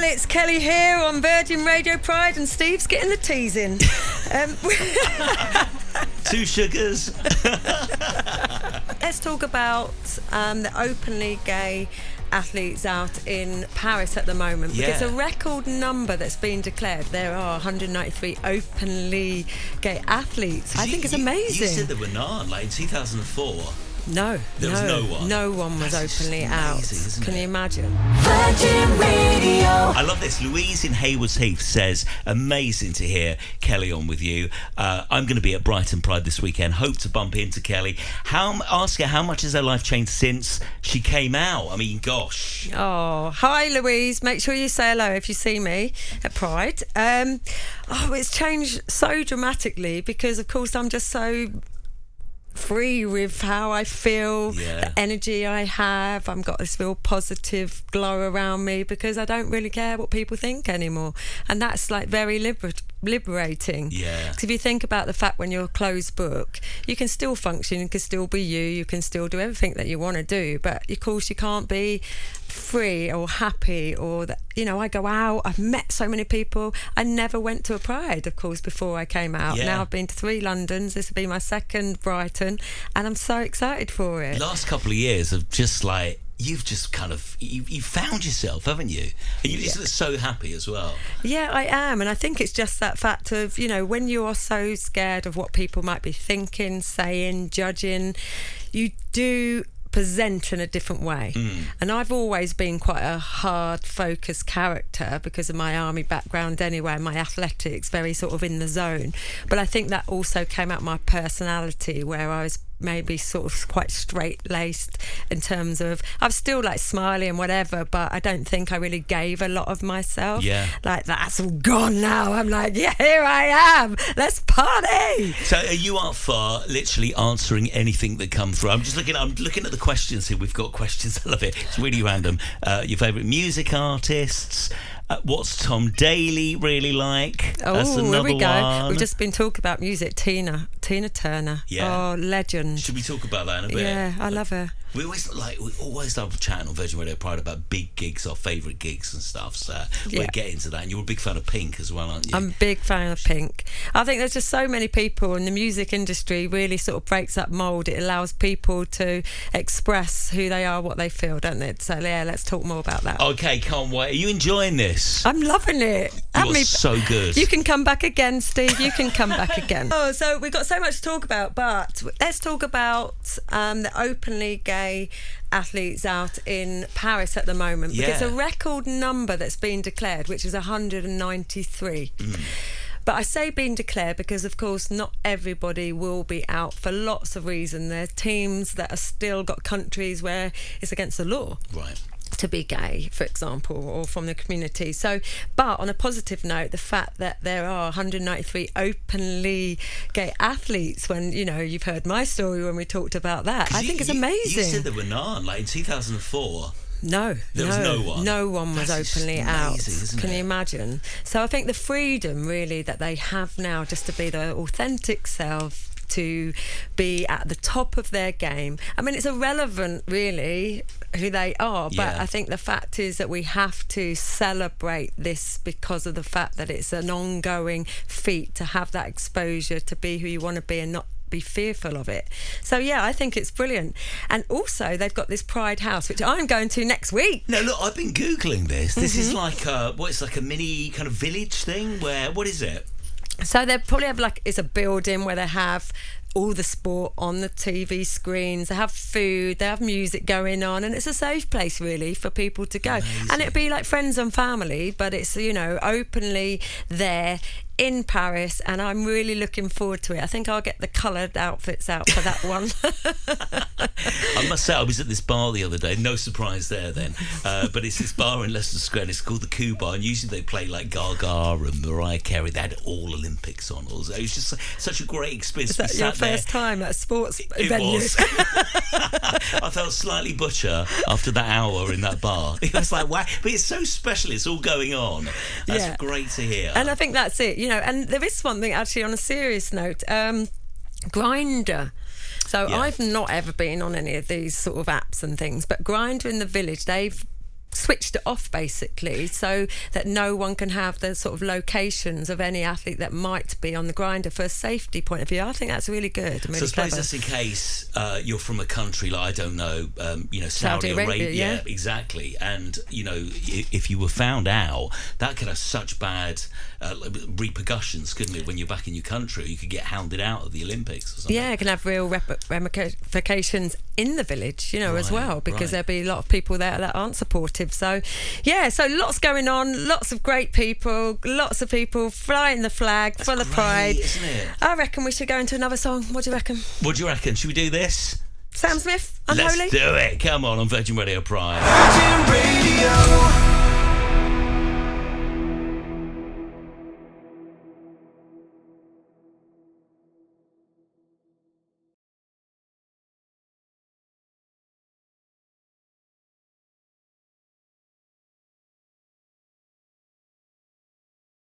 it's Kelly here on Virgin Radio Pride, and Steve's getting the teasing. Two sugars. Let's talk about the openly gay athletes out in Paris at the moment, because a record number that's been declared. There are 193 openly gay athletes. I think it's amazing. You said there were none, like in 2004. No, there was no one. No one was openly out. Can you imagine? Virgin Radio. I love this. Louise in Haywards Heath says, amazing to hear Kelly on with you. I'm going to be at Brighton Pride this weekend. Hope to bump into Kelly. Ask her how much has her life changed since she came out. I mean, gosh. Oh, hi Louise. Make sure you say hello if you see me at Pride. It's changed so dramatically because, of course, I'm just so free with how I feel, the energy I have. I've got this real positive glow around me because I don't really care what people think anymore, and that's like very liberating. Because if you think about the fact when you're a closed book, you can still function, you can still be you can still do everything that you want to do, but of course you can't be free or happy, or that, you know, I go out, I've met so many people. I never went to a Pride, of course, before I came out. Now I've been to 3 Londons. This will be my second Brighton, and I'm so excited for it. Last couple of years of just like, you've just kind of you found yourself, haven't you? And you're so happy as well. Yeah, I am, and I think it's just that fact of, you know, when you are so scared of what people might be thinking, saying, judging, you do present in a different way. And I've always been quite a hard focused character because of my army background anyway, my athletics, very sort of in the zone, but I think that also came out my personality, where I was maybe sort of quite straight-laced in terms of, I'm still like smiley and whatever, but I don't think I really gave a lot of myself. Like, that's all gone now. I'm like, here I am, let's party. So are you up for literally answering anything that comes through? I'm looking at the questions here. We've got questions. I love it. It's really random. Your favourite music artists. What's Tom Daley really like? That's here we go. one. We've just been talking about music. Tina Turner. Oh, legend. Should we talk about that in a bit? Yeah, I love her. We always love chatting on Virgin Radio Pride about big gigs, our favourite gigs and stuff. So we'll get into that. And you're a big fan of Pink as well, aren't you? I'm a big fan of Pink. I think there's just so many people, and the music industry really sort of breaks that mould. It allows people to express who they are, what they feel, don't it? So let's talk more about that. Okay, can't wait. Are you enjoying this? I'm loving it. You're so good. You can come back again, Steve. You can come back again. So we've got so much to talk about, but let's talk about the openly gay athletes out in Paris at the moment, because a record number that's been declared, which is 193. But I say being declared because, of course, not everybody will be out for lots of reasons. There are teams that are still got countries where it's against the law. Right. To be gay, for example, or from the community. So, but on a positive note, the fact that there are 193 openly gay athletes, when, you know, you've heard my story when we talked about that, I think it's amazing. You said there were none, like in 2004. There was no one. No one was openly out. Can you imagine? So I think the freedom really that they have now, just to be their authentic self, to be at the top of their game. I mean, it's irrelevant really who they are, but I think the fact is that we have to celebrate this because of the fact that it's an ongoing feat to have that exposure, to be who you want to be and not be fearful of it. So I think it's brilliant. And also they've got this Pride House, which I'm going to next week. No, look, I've been Googling this. This is like it's like a mini kind of village thing where, what is it? So they probably have it's a building where they have all the sport on the TV screens, they have food, they have music going on, and it's a safe place really for people to go. Amazing. And it'd be like friends and family, but it's, you know, openly there in Paris, and I'm really looking forward to it. I think I'll get the coloured outfits out for that one. I must say, I was at this bar the other day, no surprise there then, but it's this bar in Leicester Square, and it's called the Coup Bar, and usually they play like Gaga and Mariah Carey. They had all Olympics on. It was just such a great experience. Is that your first time at a sports venue? Was. I felt slightly butcher after that hour in that bar. It was like, wow, but it's so special, it's all going on. That's great to hear. And I think that's it, you know. And there is one thing actually on a serious note, Grindr. So I've not ever been on any of these sort of apps and things, but Grindr in the Village, they've switched it off basically, so that no one can have the sort of locations of any athlete that might be on the grinder for a safety point of view. I think that's really good and really So I suppose clever. just in case you're from a country like, I don't know, Saudi Arabia, yeah. exactly. And if you were found out, that could have such bad repercussions, couldn't it? When you're back in your country, you could get hounded out of the Olympics or something. Yeah, it can have real ramifications in the village, as well, because there'll be a lot of people there that aren't supportive. So, yeah, so lots going on, lots of great people, lots of people flying the flag, full of pride. Isn't it? I reckon we should go into another song. What do you reckon? What do you reckon? Should we do this? Sam Smith, Unholy? Let's do it. Come on Virgin Radio Prime. Virgin Radio.